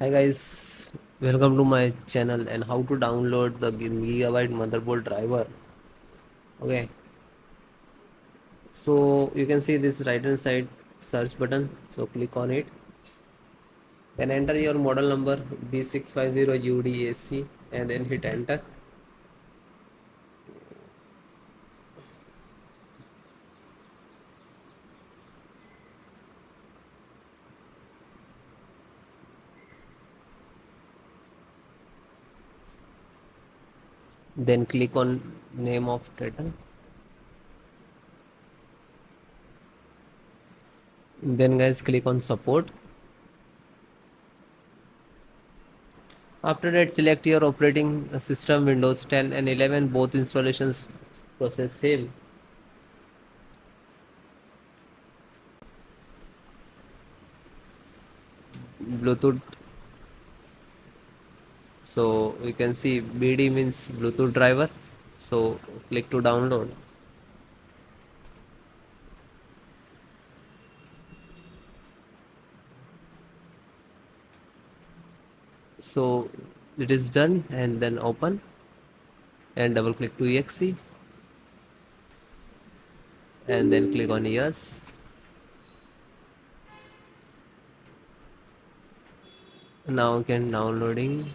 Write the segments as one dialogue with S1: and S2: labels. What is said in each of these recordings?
S1: Hi guys, welcome to my channel and how to download the Gigabyte motherboard driver. Okay, so you can see this right hand side search button. So click on it. Then enter your model number B650 UDAC and then hit enter. Then click on name of data. Then guys click on support. After that select your operating system Windows 10 and 11, both installations process same. Bluetooth. So you can see BD means Bluetooth driver. So click to download. So it is done, and then open and double click to exe and then click on yes. Now you can downloading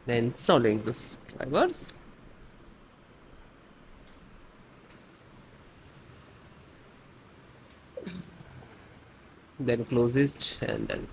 S1: and installing this drivers. Then close it and then